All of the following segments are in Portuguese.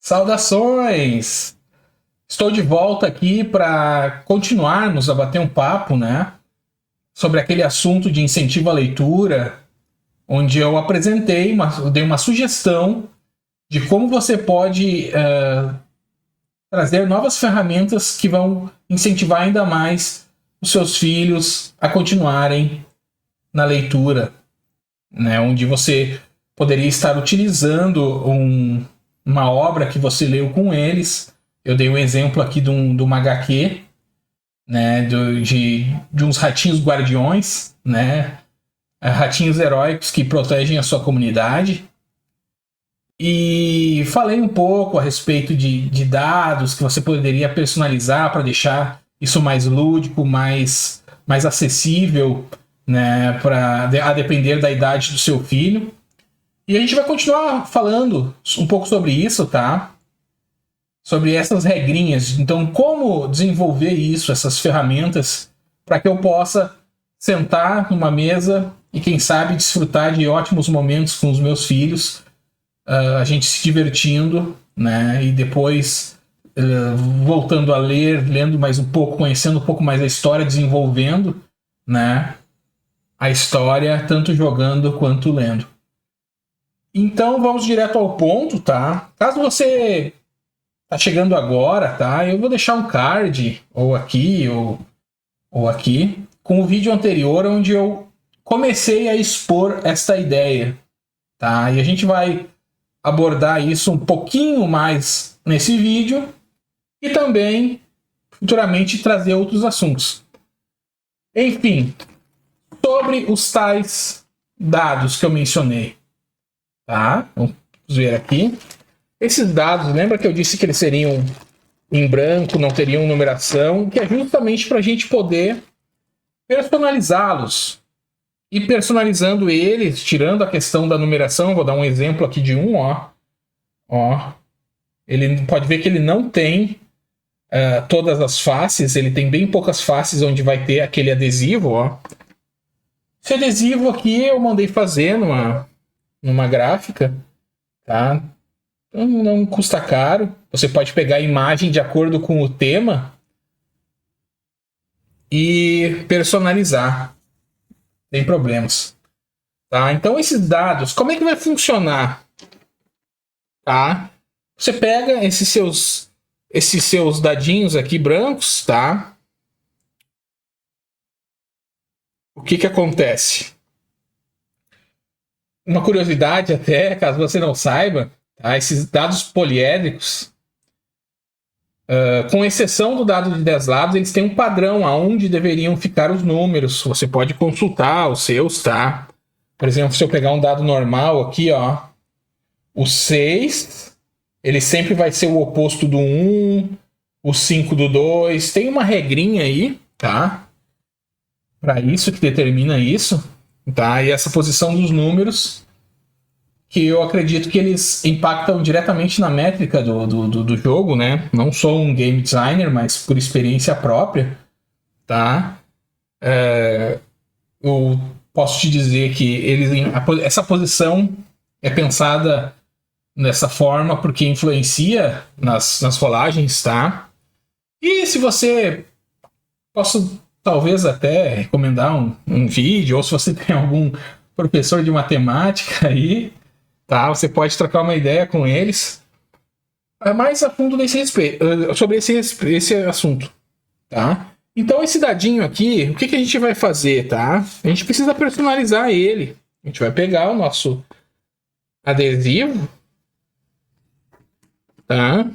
Saudações! Estou de volta aqui para continuarmos a bater um papo, né? Sobre aquele assunto de incentivo à leitura, onde eu dei uma sugestão de como você pode trazer novas ferramentas que vão incentivar ainda mais os seus filhos a continuarem na leitura, né? Onde você poderia estar utilizando uma obra que você leu com eles. Eu dei um exemplo aqui de uma HQ, né, de uns ratinhos guardiões, né, ratinhos heróicos que protegem a sua comunidade. E falei um pouco a respeito de dados que você poderia personalizar para deixar isso mais lúdico, mais acessível, né, a depender da idade do seu filho. E a gente vai continuar falando um pouco sobre isso, tá? Sobre essas regrinhas. Então, como desenvolver isso, essas ferramentas, para que eu possa sentar numa mesa e, quem sabe, desfrutar de ótimos momentos com os meus filhos, a gente se divertindo, né? E depois voltando a ler, lendo mais um pouco, conhecendo um pouco mais a história, desenvolvendo, né, a história, tanto jogando quanto lendo. Então vamos direto ao ponto, tá? Caso você tá chegando agora, tá? Eu vou deixar um card, ou aqui, ou aqui, com o vídeo anterior, onde eu comecei a expor esta ideia, tá? E a gente vai abordar isso um pouquinho mais nesse vídeo e também futuramente trazer outros assuntos. Enfim, sobre os tais dados que eu mencionei, tá? Vamos ver aqui. Esses dados, lembra que eu disse que eles seriam em branco, não teriam numeração, que é justamente para a gente poder personalizá-los. E personalizando eles, tirando a questão da numeração, vou dar um exemplo aqui de um, ó. Ele pode ver que ele não tem todas as faces, ele tem bem poucas faces onde vai ter aquele adesivo, ó. Esse adesivo aqui eu mandei fazer numa gráfica, tá? Não custa caro. Você pode pegar a imagem de acordo com o tema e personalizar. Sem problemas. Tá? Então, esses dados, como é que vai funcionar? Tá? Você pega esses seus dadinhos aqui brancos, tá? O que acontece? Uma curiosidade até, caso você não saiba, tá? Esses dados poliédricos, com exceção do dado de 10 lados, eles têm um padrão aonde deveriam ficar os números. Você pode consultar os seus, tá? Por exemplo, se eu pegar um dado normal aqui, ó, o 6, ele sempre vai ser o oposto do 1, o 5 do 2. Tem uma regrinha aí, tá? Para isso, que determina isso, tá? E essa posição dos números, que eu acredito que eles impactam diretamente na métrica do jogo, né? Não sou um game designer, mas por experiência própria, tá? Eu posso te dizer que essa posição é pensada dessa forma porque influencia nas rolagens, tá? E se você... Posso talvez até recomendar um vídeo, ou se você tem algum professor de matemática aí, tá? Você pode trocar uma ideia com eles mais a fundo sobre esse assunto, tá? Então, esse dadinho aqui, o que a gente vai fazer, tá? A gente precisa personalizar ele. A gente vai pegar o nosso adesivo, tá?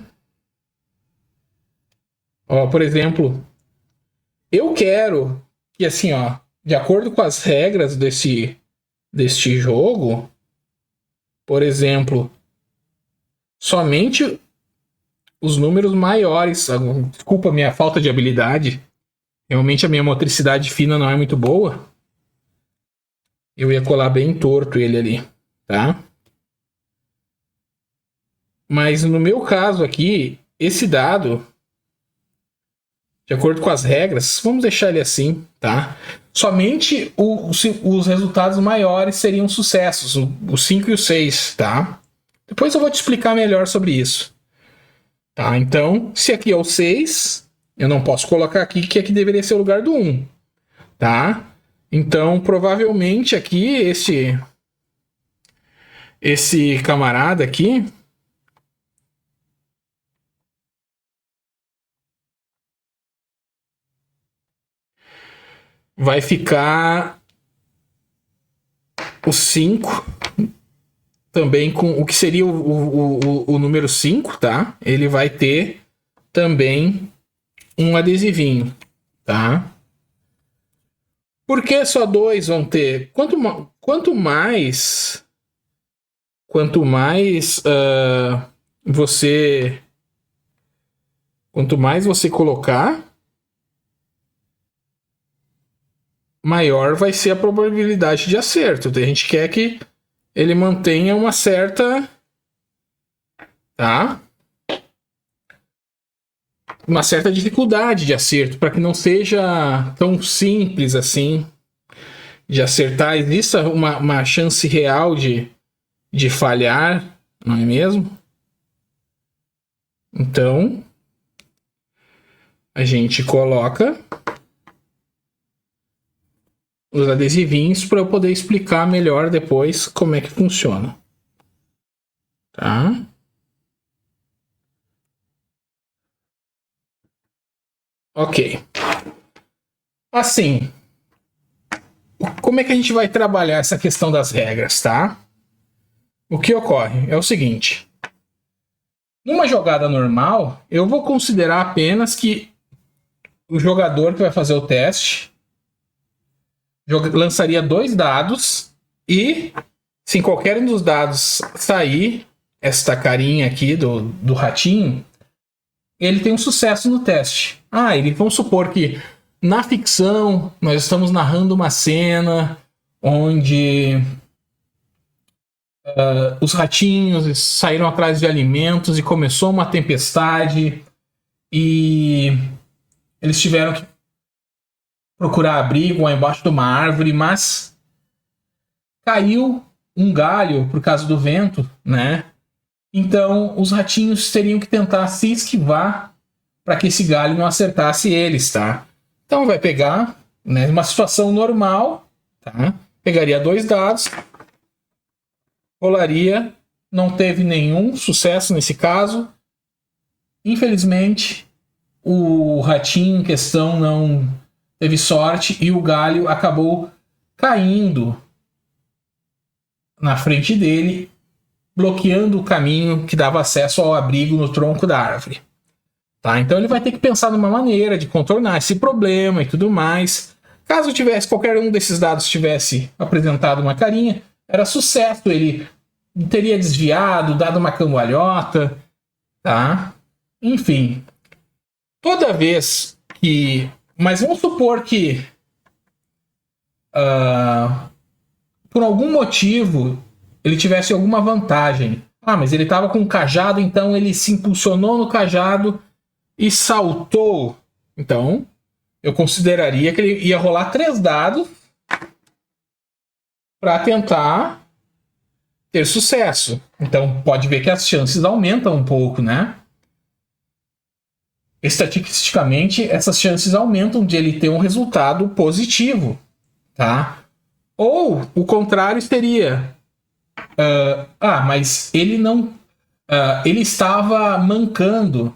Ó, por exemplo, eu quero que, assim, ó, de acordo com as regras deste jogo, por exemplo, somente os números maiores... Desculpa a minha falta de habilidade. Realmente a minha motricidade fina não é muito boa. Eu ia colar bem torto ele ali, tá? Mas no meu caso aqui, esse dado, de acordo com as regras, vamos deixar ele assim, tá? Somente os resultados maiores seriam sucessos, o 5 e o 6, tá? Depois eu vou te explicar melhor sobre isso. Tá? Então, se aqui é o 6, eu não posso colocar aqui que aqui deveria ser o lugar do 1. Tá? Então, provavelmente aqui, esse camarada aqui vai ficar o 5 também com o que seria o número 5, tá? Ele vai ter também um adesivinho, tá? Por que só 2 vão ter? Quanto mais você colocar, maior vai ser a probabilidade de acerto. A gente quer que ele mantenha uma certa, tá? Uma certa dificuldade de acerto, para que não seja tão simples assim de acertar. Existe uma chance real de falhar, não é mesmo? Então, a gente coloca os adesivinhos para eu poder explicar melhor depois como é que funciona. Tá? Ok. Assim, como é que a gente vai trabalhar essa questão das regras, tá? O que ocorre é o seguinte. Numa jogada normal, eu vou considerar apenas que o jogador que vai fazer o teste lançaria 2 dados e, se qualquer um dos dados sair, esta carinha aqui do ratinho, ele tem um sucesso no teste. Vamos supor que na ficção nós estamos narrando uma cena onde os ratinhos saíram atrás de alimentos e começou uma tempestade e eles tiveram que procurar abrigo lá embaixo de uma árvore, mas caiu um galho por causa do vento, né? Então os ratinhos teriam que tentar se esquivar para que esse galho não acertasse eles, tá? Então vai pegar, né, uma situação normal, tá? Pegaria 2 dados, rolaria, não teve nenhum sucesso nesse caso. Infelizmente, o ratinho em questão não teve sorte e o galho acabou caindo na frente dele, bloqueando o caminho que dava acesso ao abrigo no tronco da árvore. Tá? Então ele vai ter que pensar numa maneira de contornar esse problema e tudo mais. Caso tivesse qualquer um desses dados tivesse apresentado uma carinha, era sucesso, ele teria desviado, dado uma cambalhota, tá? Enfim, toda vez que... Mas vamos supor que por algum motivo ele tivesse alguma vantagem. Mas ele estava com um cajado, então ele se impulsionou no cajado e saltou. Então, eu consideraria que ele ia rolar 3 dados para tentar ter sucesso. Então, pode ver que as chances aumentam um pouco, né? Estatisticamente, essas chances aumentam de ele ter um resultado positivo, tá? Ou o contrário seria... mas ele não... ele estava mancando.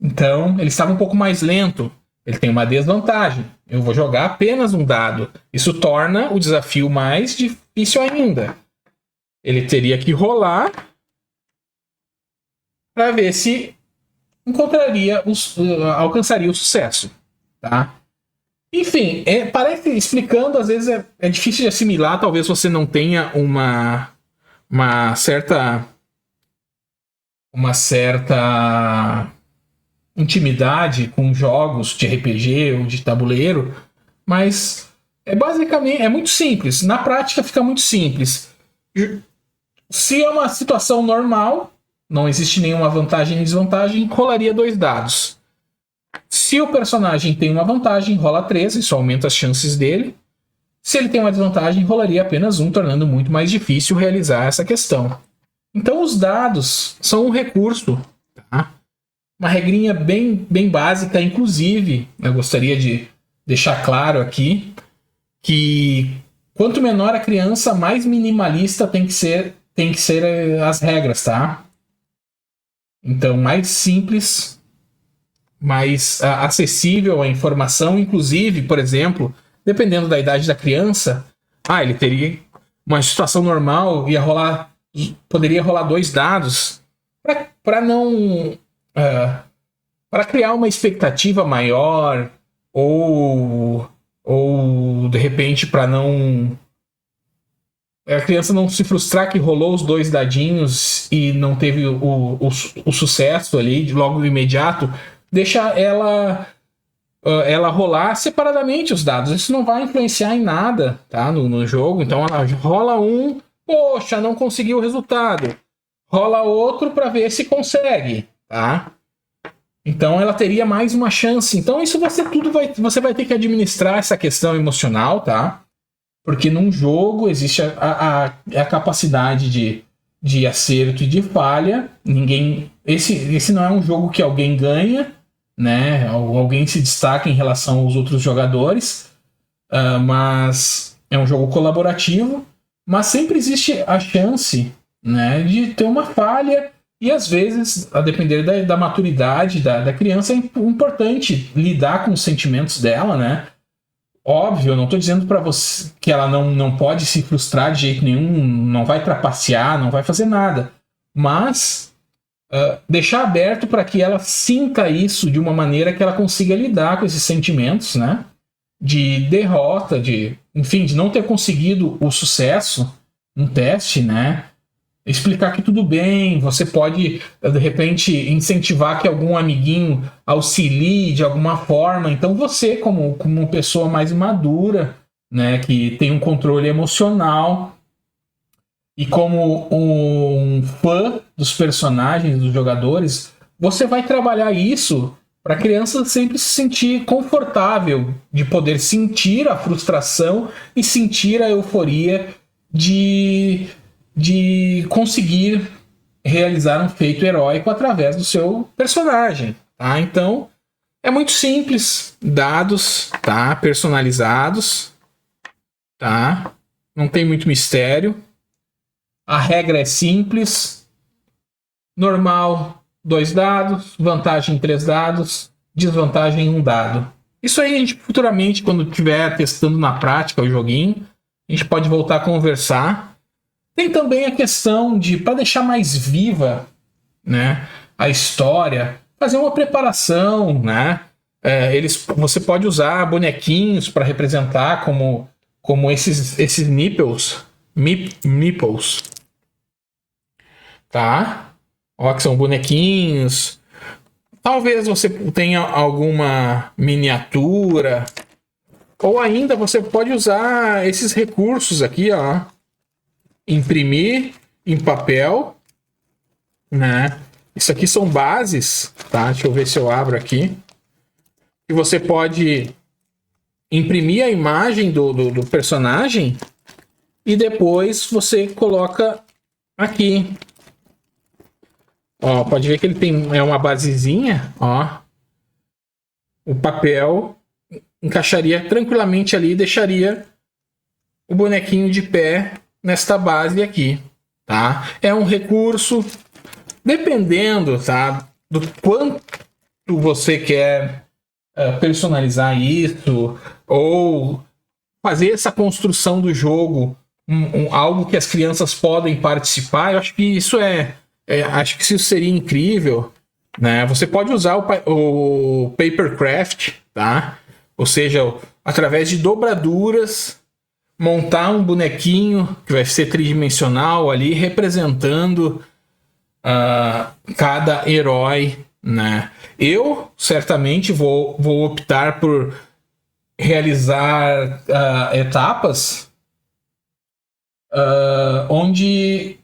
Então, ele estava um pouco mais lento. Ele tem uma desvantagem. Eu vou jogar apenas um dado. Isso torna o desafio mais difícil ainda. Ele teria que rolar para ver se alcançaria o sucesso. Tá? Enfim, parece explicando, às vezes é difícil de assimilar. Talvez você não tenha uma certa intimidade com jogos de RPG ou de tabuleiro, mas basicamente é muito simples. Na prática fica muito simples. Se é uma situação normal, não existe nenhuma vantagem nem desvantagem, rolaria 2 dados. Se o personagem tem uma vantagem, rola 3, isso aumenta as chances dele. Se ele tem uma desvantagem, rolaria apenas 1, tornando muito mais difícil realizar essa questão. Então os dados são um recurso, tá? uma regrinha bem básica, inclusive, eu gostaria de deixar claro aqui que quanto menor a criança, mais minimalista tem que ser as regras, tá? Então, mais simples, mais acessível a informação, inclusive, por exemplo, dependendo da idade da criança, ele teria uma situação normal, poderia rolar 2 dados para não para criar uma expectativa maior ou de repente para não a criança não se frustrar que rolou os 2 dadinhos e não teve o sucesso ali logo no imediato, deixa ela rolar separadamente os dados. Isso não vai influenciar em nada, tá? No jogo. Então ela rola um, poxa, não conseguiu o resultado. Rola outro para ver se consegue, tá? Então ela teria mais uma chance. Então isso você vai ter que administrar essa questão emocional, tá? Porque num jogo existe a capacidade de acerto e de falha. Esse não é um jogo que alguém ganha, né? Alguém se destaca em relação aos outros jogadores, mas é um jogo colaborativo, mas sempre existe a chance, né, de ter uma falha, e às vezes, a depender da maturidade da criança, é importante lidar com os sentimentos dela, né? Óbvio, eu não estou dizendo para você que ela não pode se frustrar de jeito nenhum, não vai trapacear, não vai fazer nada, mas deixar aberto para que ela sinta isso de uma maneira que ela consiga lidar com esses sentimentos, né? De derrota, de não ter conseguido o sucesso no teste, né? Explicar que tudo bem, você pode, de repente, incentivar que algum amiguinho auxilie de alguma forma. Então você, como uma pessoa mais madura, né, que tem um controle emocional, e como um fã dos personagens, dos jogadores, você vai trabalhar isso para a criança sempre se sentir confortável, de poder sentir a frustração e sentir a euforia de conseguir realizar um feito heróico através do seu personagem, tá? Então, é muito simples, dados, tá? Personalizados, tá? Não tem muito mistério. A regra é simples, normal 2 dados, vantagem 3 dados, desvantagem 1 dado. Isso aí a gente futuramente, quando estiver testando na prática o joguinho, a gente pode voltar a conversar. Tem também a questão de, para deixar mais viva, né, a história, fazer uma preparação, né? Você pode usar bonequinhos para representar como esses nipples, tá? Ó, que são bonequinhos. Talvez você tenha alguma miniatura, ou ainda você pode usar esses recursos aqui, ó. Imprimir em papel, né? Isso aqui são bases, tá? Deixa eu ver se eu abro aqui. E você pode imprimir a imagem do personagem e depois você coloca aqui. Ó, pode ver que ele tem uma basezinha, ó. O papel encaixaria tranquilamente ali e deixaria o bonequinho de pé nesta base aqui, tá? É um recurso, dependendo, tá, do quanto você quer personalizar isso, ou fazer essa construção do jogo algo que as crianças podem participar. Eu acho que isso acho que isso seria incrível, né? Você pode usar o papercraft, tá? Ou seja, através de dobraduras, montar um bonequinho que vai ser tridimensional ali, representando cada herói, né? Eu certamente vou optar por realizar etapas onde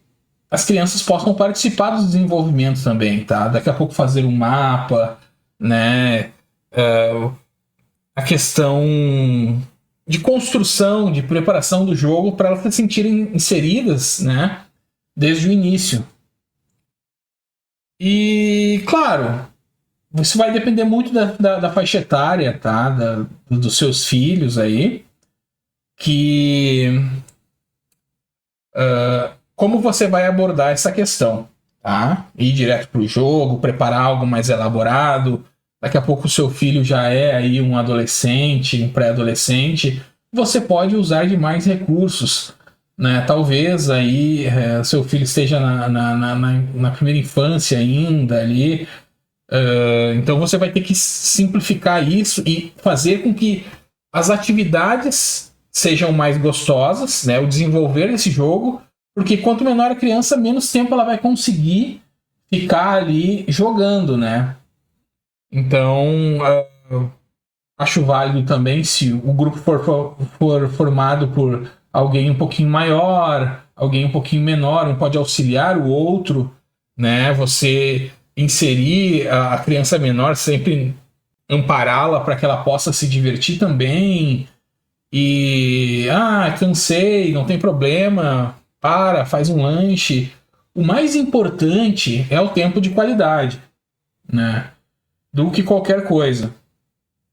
as crianças possam participar do desenvolvimento também, tá? Daqui a pouco fazer um mapa, né? A questão de construção, de preparação do jogo para elas se sentirem inseridas, né, desde o início. E, claro, isso vai depender muito da faixa etária, tá? Dos seus filhos aí. Como você vai abordar essa questão, tá? Ir direto pro jogo, preparar algo mais elaborado. Daqui a pouco o seu filho já é aí um adolescente, um pré-adolescente. Você pode usar de mais recursos, né? Talvez aí seu filho esteja na primeira infância ainda ali. Então você vai ter que simplificar isso e fazer com que as atividades sejam mais gostosas, né? O desenvolver esse jogo, porque quanto menor a criança, menos tempo ela vai conseguir ficar ali jogando, né? Então, acho válido também se o grupo for formado por alguém um pouquinho maior, alguém um pouquinho menor, um pode auxiliar o outro, né? Você inserir a criança menor, sempre ampará-la para que ela possa se divertir também. E, cansei, não tem problema, faz um lanche. O mais importante é o tempo de qualidade, né? Do que qualquer coisa,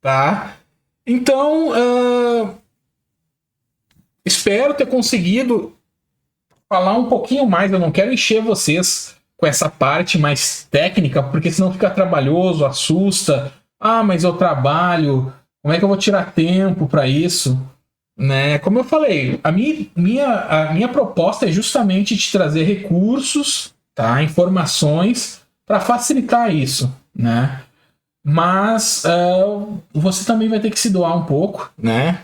tá? Então, espero ter conseguido falar um pouquinho mais. Eu não quero encher vocês com essa parte mais técnica, porque senão fica trabalhoso, assusta. Mas eu trabalho, como é que eu vou tirar tempo para isso? Né? Como eu falei, a minha proposta é justamente te trazer recursos, tá? Informações para facilitar isso, né? Mas você também vai ter que se doar um pouco, né?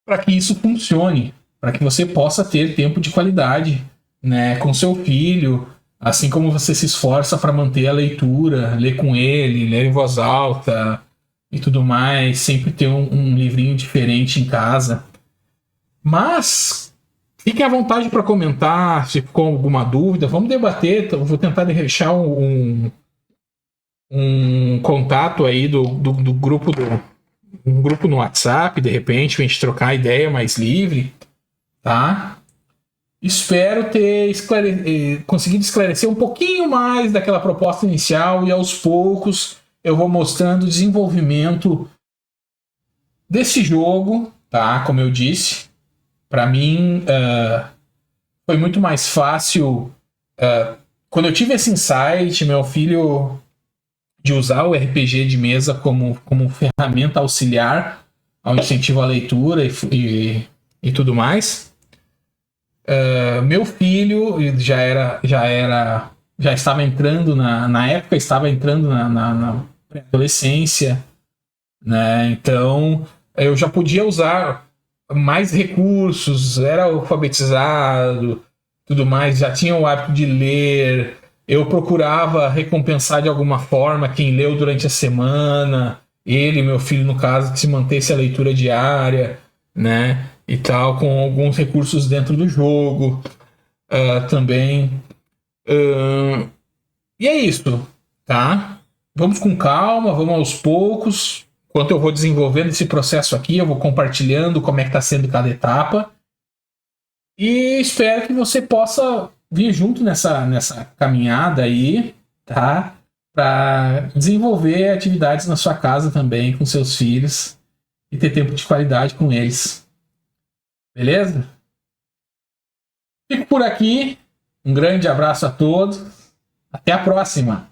Para que isso funcione, para que você possa ter tempo de qualidade, né, com seu filho, assim como você se esforça para manter a leitura, ler com ele, ler em voz alta e tudo mais, sempre ter um livrinho diferente em casa. Mas fiquem à vontade para comentar se ficou alguma dúvida, vamos debater. Eu vou tentar deixar um contato aí do grupo um grupo no WhatsApp, de repente, pra gente trocar ideia mais livre, tá? Espero ter conseguido esclarecer um pouquinho mais daquela proposta inicial e aos poucos eu vou mostrando o desenvolvimento desse jogo, tá? Como eu disse, para mim foi muito mais fácil quando eu tive esse insight, meu filho, de usar o RPG de mesa como ferramenta auxiliar ao incentivo à leitura e tudo mais. Meu filho já estava entrando na época, estava entrando na adolescência, né? Então eu já podia usar mais recursos, era alfabetizado, tudo mais, já tinha o hábito de ler. Eu procurava recompensar de alguma forma quem leu durante a semana, ele, meu filho, no caso, que se mantesse a leitura diária, né? E tal, com alguns recursos dentro do jogo também. E é isso, tá? Vamos com calma, vamos aos poucos. Enquanto eu vou desenvolvendo esse processo aqui, eu vou compartilhando como é que está sendo cada etapa. E espero que você possa vir junto nessa caminhada aí, tá? Para desenvolver atividades na sua casa também com seus filhos e ter tempo de qualidade com eles. Beleza? Fico por aqui. Um grande abraço a todos. Até a próxima.